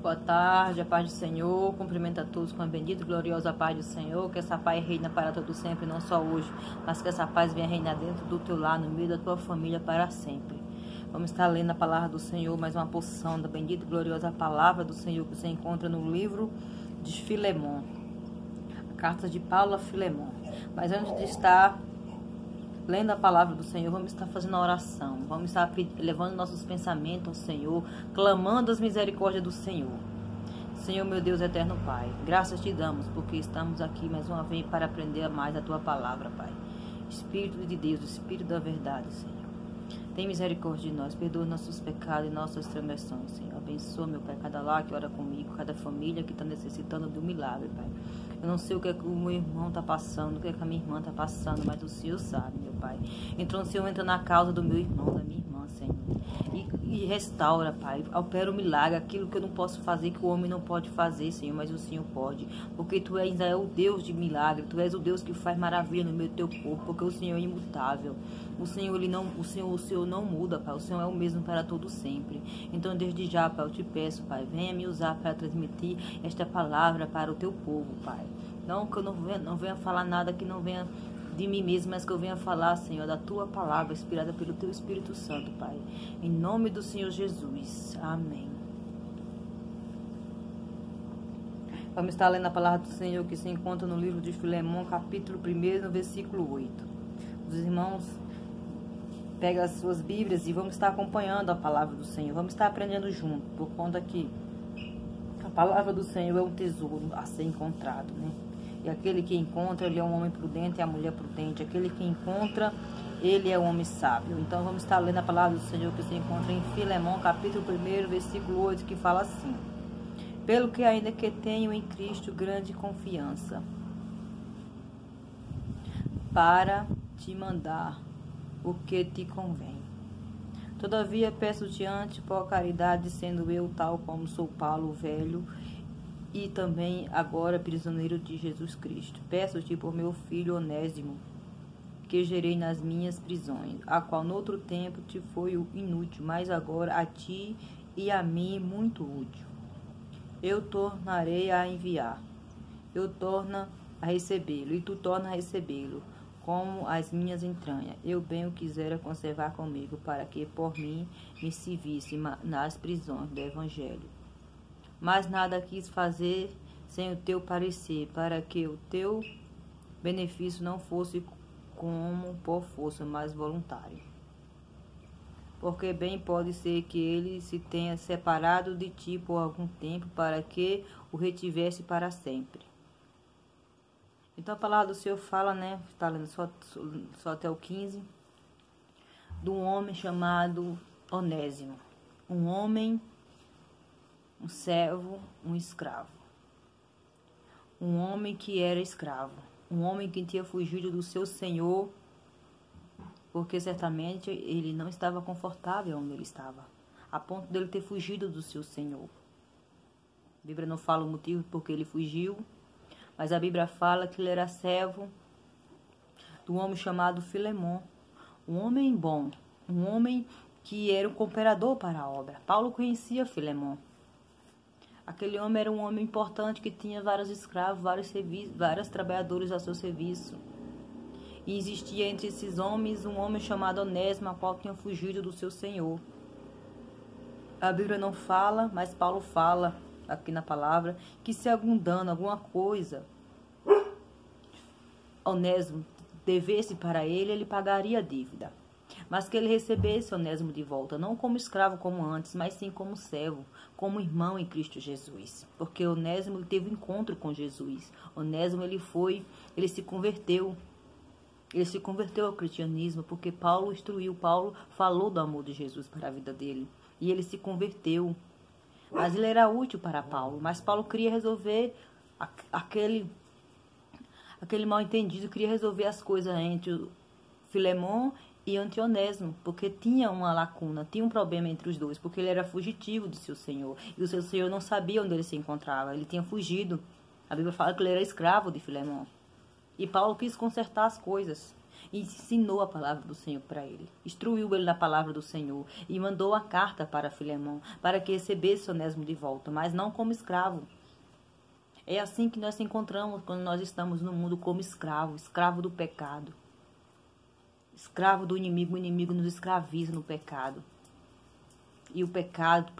Boa tarde, a paz do Senhor. Cumprimento a todos com a bendita e gloriosa paz do Senhor. Que essa paz reina para todo sempre, não só hoje, mas que essa paz venha reinar dentro do teu lar, no meio da tua família, para sempre. Vamos estar lendo a palavra do Senhor, mais uma porção da bendita e gloriosa palavra do Senhor que você encontra no livro de Filemon, a carta de Paulo a Filemon. Mas antes de estar lendo a palavra do Senhor, vamos estar fazendo a oração, vamos estar levando nossos pensamentos ao Senhor, clamando as misericórdias do Senhor. Senhor, meu Deus, eterno Pai, graças te damos, porque estamos aqui mais uma vez para aprender mais a tua palavra, Pai. Espírito de Deus, Espírito da verdade, Senhor, tem misericórdia de nós, perdoa nossos pecados e nossas transgressões, Senhor. Abençoa, meu Pai, cada lar que ora comigo, cada família que está necessitando de um milagre, Pai. Eu não sei o que é que o meu irmão está passando, o que é que a minha irmã está passando, mas o Senhor sabe, meu Pai. Então o Senhor entra na causa do meu irmão, da minha irmã, Senhor. E restaura, Pai. Opera o milagre, aquilo que eu não posso fazer, que o homem não pode fazer, Senhor, mas o Senhor pode. Porque Tu ainda é o Deus de milagre, Tu és o Deus que faz maravilha no meio do Teu corpo, porque o Senhor é imutável. O Senhor não muda, Pai. O Senhor é o mesmo para todo sempre. Então, desde já, Pai, eu te peço, Pai, venha me usar para transmitir esta palavra para o Teu povo, Pai. Não que eu não venha falar nada que não venha de mim mesmo, mas que eu venha falar, Senhor, da Tua palavra, inspirada pelo Teu Espírito Santo, Pai. Em nome do Senhor Jesus. Amém. Vamos estar lendo a palavra do Senhor que se encontra no livro de Filemon, capítulo 1, no versículo 8. Os irmãos pegam as suas Bíblias e vamos estar acompanhando a palavra do Senhor. Vamos estar aprendendo junto, por conta que a palavra do Senhor é um tesouro a ser encontrado, né? E aquele que encontra, ele é um homem prudente e a mulher prudente. Aquele que encontra, ele é um homem sábio. Então vamos estar lendo a palavra do Senhor que se encontra em Filemon, capítulo 1, versículo 8, que fala assim: pelo que ainda que tenho em Cristo grande confiança, para te mandar o que te convém. Todavia peço-te ante por caridade, sendo eu tal como sou Paulo, velho, e também agora prisioneiro de Jesus Cristo. Peço-te por meu filho Onésimo, que gerei nas minhas prisões, a qual noutro tempo te foi inútil, mas agora a ti e a mim muito útil. Eu tornarei a enviar, eu torno a recebê-lo, e tu torna a recebê-lo, como as minhas entranhas. Eu bem o quisera conservar comigo, para que por mim me servisse nas prisões do Evangelho. Mas nada quis fazer sem o teu parecer, para que o teu benefício não fosse como por força, mas voluntário. Porque bem pode ser que ele se tenha separado de ti por algum tempo, para que o retivesse para sempre. Então a palavra do Senhor fala, né? Está lendo só até o 15, de um homem chamado Onésimo. Um homem, um servo, um escravo. Um homem que era escravo. Um homem que tinha fugido do seu senhor, porque certamente ele não estava confortável onde ele estava, a ponto dele ter fugido do seu senhor. A Bíblia não fala o motivo porque ele fugiu, mas a Bíblia fala que ele era servo de um homem chamado Filemon. Um homem bom, um homem que era um cooperador para a obra. Paulo conhecia Filemon. Aquele homem era um homem importante que tinha vários escravos, vários trabalhadores a seu serviço. E existia entre esses homens um homem chamado Onésimo, a qual tinha fugido do seu senhor. A Bíblia não fala, mas Paulo fala aqui na palavra, que se algum dano, alguma coisa, Onésimo devesse para ele, ele pagaria a dívida. Mas que ele recebesse Onésimo de volta, não como escravo como antes, mas sim como servo, como irmão em Cristo Jesus. Porque Onésimo teve um encontro com Jesus. Onésimo ele se converteu. Ele se converteu ao cristianismo porque Paulo instruiu, Paulo falou do amor de Jesus para a vida dele. E ele se converteu. Mas ele era útil para Paulo. Mas Paulo queria resolver aquele mal entendido, queria resolver as coisas entre o Filemon e Onésimo, porque tinha uma lacuna, tinha um problema entre os dois, porque ele era fugitivo do seu senhor. E o seu senhor não sabia onde ele se encontrava, ele tinha fugido. A Bíblia fala que ele era escravo de Filemon. E Paulo quis consertar as coisas. e ensinou a palavra do Senhor para ele. Instruiu ele na palavra do Senhor e mandou a carta para Filemão, para que recebesse Onésimo de volta, mas não como escravo. É assim que nós nos encontramos quando nós estamos no mundo como escravo, escravo do pecado. Escravo do inimigo, o inimigo nos escraviza no pecado. E o pecado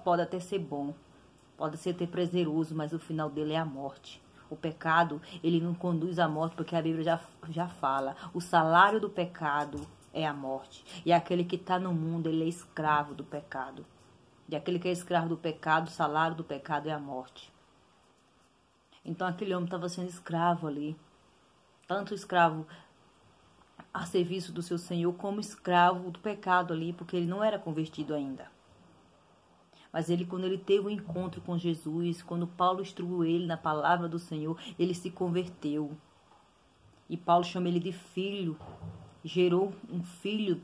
pode até ser bom, pode ser até prazeroso, mas o final dele é a morte. O pecado, ele não conduz à morte, porque a Bíblia já fala. O salário do pecado é a morte. E aquele que está no mundo, ele é escravo do pecado. E aquele que é escravo do pecado, o salário do pecado é a morte. Então aquele homem estava sendo escravo ali. Tanto escravo a serviço do seu Senhor, como escravo do pecado ali, porque ele não era convertido ainda. Mas ele, quando ele teve um encontro com Jesus, quando Paulo instruiu ele na palavra do Senhor, ele se converteu. E Paulo chama ele de filho. Gerou um filho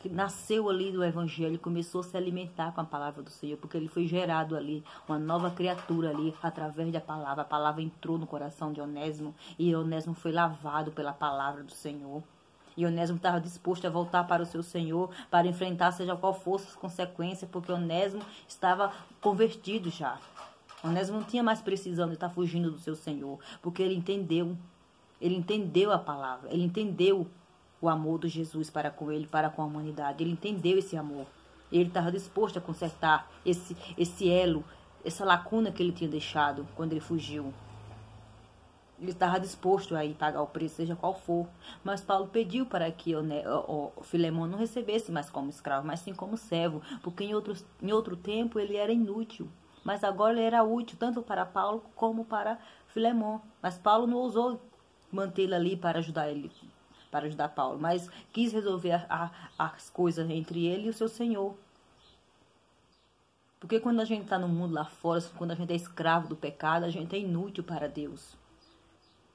que nasceu ali do Evangelho, começou a se alimentar com a palavra do Senhor, porque ele foi gerado ali, uma nova criatura ali, através da palavra. A palavra entrou no coração de Onésimo, e Onésimo foi lavado pela palavra do Senhor. E Onésimo estava disposto a voltar para o seu Senhor, para enfrentar seja qual fosse as consequências, porque Onésimo estava convertido já. Onésimo não tinha mais precisão de estar fugindo do seu Senhor, porque ele entendeu a palavra, ele entendeu o amor de Jesus para com ele, para com a humanidade. Ele entendeu esse amor. Ele estava disposto a consertar esse elo, essa lacuna que ele tinha deixado quando ele fugiu. Ele estava disposto a ir pagar o preço, seja qual for. Mas Paulo pediu para que Filemão não recebesse mais como escravo, mas sim como servo, porque em outro tempo ele era inútil. Mas agora ele era útil, tanto para Paulo como para Filemão. Mas Paulo não ousou mantê-lo ali para ajudar Paulo, mas quis resolver as coisas entre ele e o seu Senhor. Porque quando a gente está no mundo lá fora, quando a gente é escravo do pecado, a gente é inútil para Deus.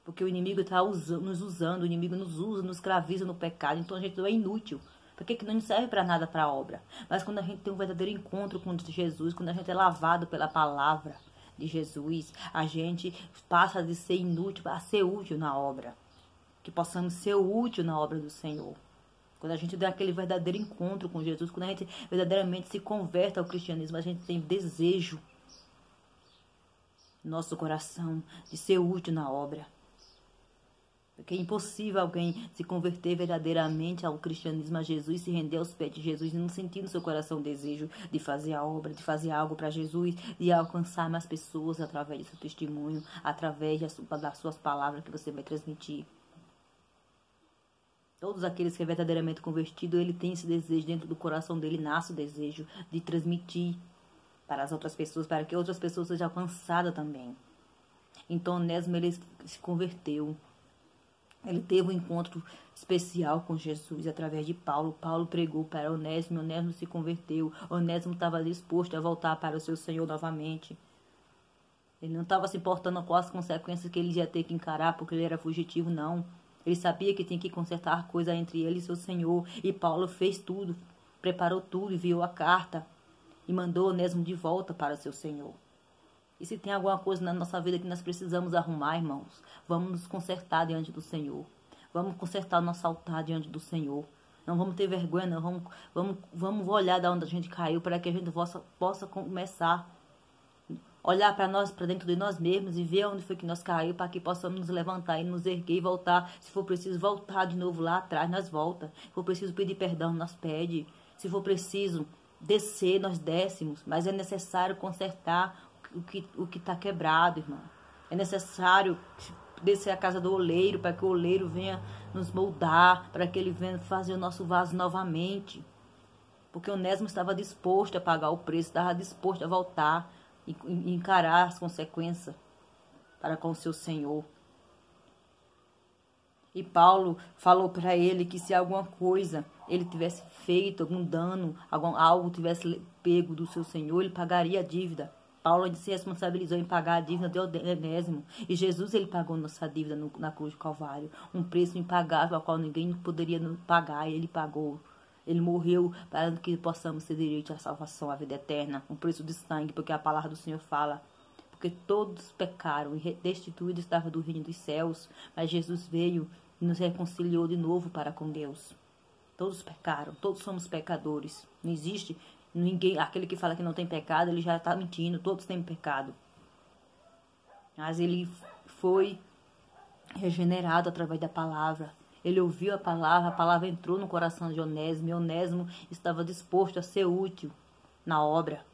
Porque o inimigo está nos usando, o inimigo nos usa, nos escraviza no pecado, então a gente não é inútil. Porque que não serve para nada para a obra. Mas quando a gente tem um verdadeiro encontro com Jesus, quando a gente é lavado pela palavra de Jesus, a gente passa de ser inútil a ser útil na obra. Que possamos ser útil na obra do Senhor. Quando a gente tem aquele verdadeiro encontro com Jesus, quando a gente verdadeiramente se converte ao cristianismo, a gente tem desejo no nosso coração de ser útil na obra. Porque é impossível alguém se converter verdadeiramente ao cristianismo, a Jesus, se render aos pés de Jesus e não sentir no seu coração o desejo de fazer a obra, de fazer algo para Jesus, de alcançar mais pessoas através do seu testemunho, através das suas palavras que você vai transmitir. Todos aqueles que é verdadeiramente convertido, ele tem esse desejo dentro do coração dele, nasce o desejo de transmitir para as outras pessoas, para que outras pessoas sejam alcançadas também. Então Onésimo, ele se converteu. Ele teve um encontro especial com Jesus através de Paulo. Paulo pregou para Onésimo, Onésimo se converteu. Onésimo estava disposto a voltar para o seu Senhor novamente. Ele não estava se importando com as consequências que ele ia ter que encarar, porque ele era fugitivo, não. Ele sabia que tinha que consertar coisa entre ele e seu Senhor. E Paulo fez tudo, preparou tudo, enviou a carta e mandou Onésimo de volta para o seu Senhor. E se tem alguma coisa na nossa vida que nós precisamos arrumar, irmãos, vamos nos consertar diante do Senhor. Vamos consertar o nosso altar diante do Senhor. Não vamos ter vergonha, não. Vamos olhar de onde a gente caiu para que a gente possa começar a olhar para nós, para dentro de nós mesmos e ver onde foi que nós caímos, para que possamos nos levantar e nos erguer e voltar. Se for preciso voltar de novo lá atrás, nós volta. Se for preciso pedir perdão, nós pede. Se for preciso descer, nós descemos. Mas é necessário consertar o que está quebrado, irmão. É necessário descer a casa do oleiro, para que o oleiro venha nos moldar, para que ele venha fazer o nosso vaso novamente. Porque Onésimo estava disposto a pagar o preço, estava disposto a voltar e encarar as consequências para com o seu Senhor. E Paulo falou para ele que se alguma coisa ele tivesse feito, algum dano, algo tivesse pego do seu Senhor, ele pagaria a dívida. Paulo se responsabilizou em pagar a dívida de Onésimo. E Jesus, ele pagou nossa dívida na cruz do Calvário. Um preço impagável, ao qual ninguém poderia pagar. Ele pagou. Ele morreu para que possamos ter direito à salvação, à vida eterna. Um preço de sangue, porque a palavra do Senhor fala. Porque todos pecaram e destituídos estavam do reino dos céus. Mas Jesus veio, e nos reconciliou de novo para com Deus. Todos pecaram, todos somos pecadores. Não existe ninguém, aquele que fala que não tem pecado, ele já está mentindo, todos têm pecado. Mas ele foi regenerado através da palavra. Ele ouviu a palavra entrou no coração de Onésimo, e Onésimo estava disposto a ser útil na obra.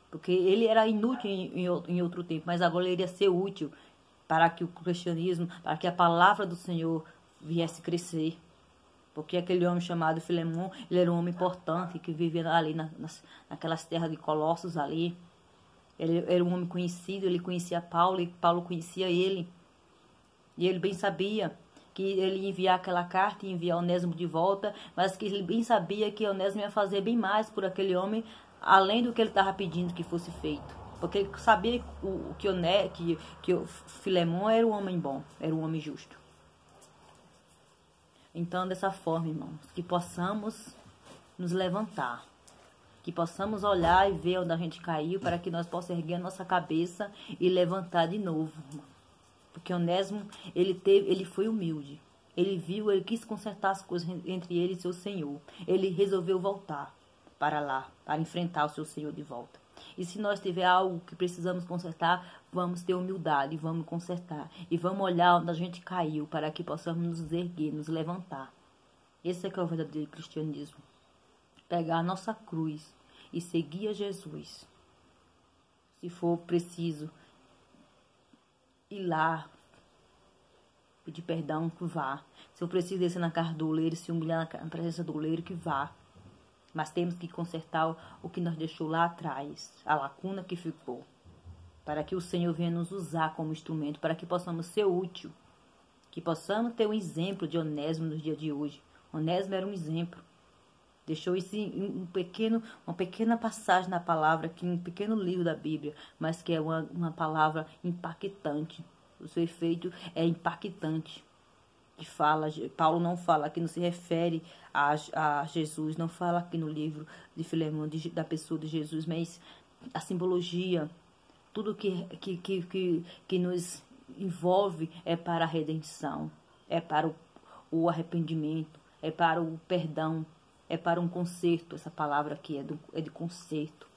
Porque ele era inútil em outro tempo, mas agora ele iria ser útil para que o cristianismo, para que a palavra do Senhor viesse crescer. Porque aquele homem chamado Filemão, ele era um homem importante, que vivia ali naquelas terras de Colossos ali. Ele era um homem conhecido, ele conhecia Paulo, e Paulo conhecia ele. E ele bem sabia que ele ia enviar aquela carta e enviar Onésimo de volta, mas que ele bem sabia que Onésimo ia fazer bem mais por aquele homem, além do que ele estava pedindo que fosse feito. Porque ele sabia que o Filemão era um homem bom, era um homem justo. Então, dessa forma, irmãos, que possamos nos levantar, que possamos olhar e ver onde a gente caiu, para que nós possamos erguer a nossa cabeça e levantar de novo, irmão. Porque Onésimo, ele foi humilde. Ele viu, ele quis consertar as coisas entre ele e seu Senhor. Ele resolveu voltar para lá, para enfrentar o seu Senhor de volta. E se nós tiver algo que precisamos consertar, vamos ter humildade, vamos consertar. E vamos olhar onde a gente caiu, para que possamos nos erguer, nos levantar. Esse é que é o verdadeiro cristianismo. Pegar a nossa cruz e seguir a Jesus. Se for preciso ir lá, pedir perdão, que vá. Se eu preciso descer na casa do oleiro, se humilhar na presença do oleiro, que vá. Mas temos que consertar o que nós deixou lá atrás, a lacuna que ficou, para que o Senhor venha nos usar como instrumento, para que possamos ser útil, que possamos ter um exemplo de Onésimo nos dias de hoje. Onésimo era um exemplo. Deixou isso em uma pequena passagem na palavra, aqui, um pequeno livro da Bíblia, mas que é uma palavra impactante. O seu efeito é impactante. Paulo não fala aqui, não se refere a Jesus, não fala aqui no livro de Filemão da pessoa de Jesus, mas a simbologia, tudo que nos envolve é para a redenção, é para o arrependimento, é para o perdão, é para um conserto. Essa palavra aqui é de conserto,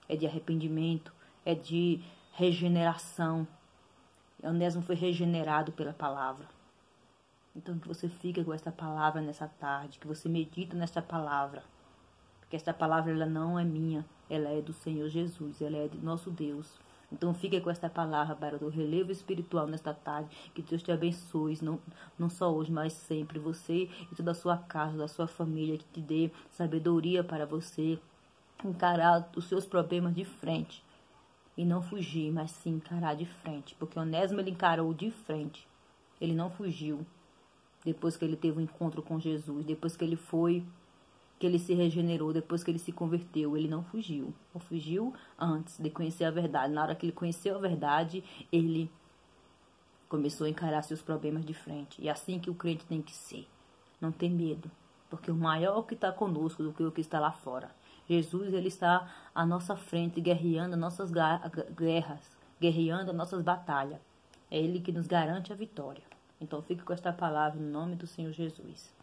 é de arrependimento, é de regeneração. Onésimo foi regenerado pela palavra. Então que você fique com essa palavra nessa tarde, que você medita nessa palavra. Porque essa palavra ela não é minha, ela é do Senhor Jesus, ela é de nosso Deus. Então fique com essa palavra para o relevo espiritual nesta tarde. Que Deus te abençoe, não só hoje, mas sempre. Você e toda a sua casa, da sua família, que te dê sabedoria para você encarar os seus problemas de frente. E não fugir, mas sim encarar de frente. Porque Onésimo ele encarou de frente. Ele não fugiu. Depois que ele teve um encontro com Jesus, depois que ele se regenerou, depois que ele se converteu, ele não fugiu. Ou fugiu antes de conhecer a verdade. Na hora que ele conheceu a verdade, ele começou a encarar seus problemas de frente. E é assim que o crente tem que ser. Não ter medo. Porque o maior que está conosco do que o que está lá fora. Jesus, ele está à nossa frente, guerreando as nossas guerras, guerreando as nossas batalhas. É ele que nos garante a vitória. Então fique com esta palavra no nome do Senhor Jesus.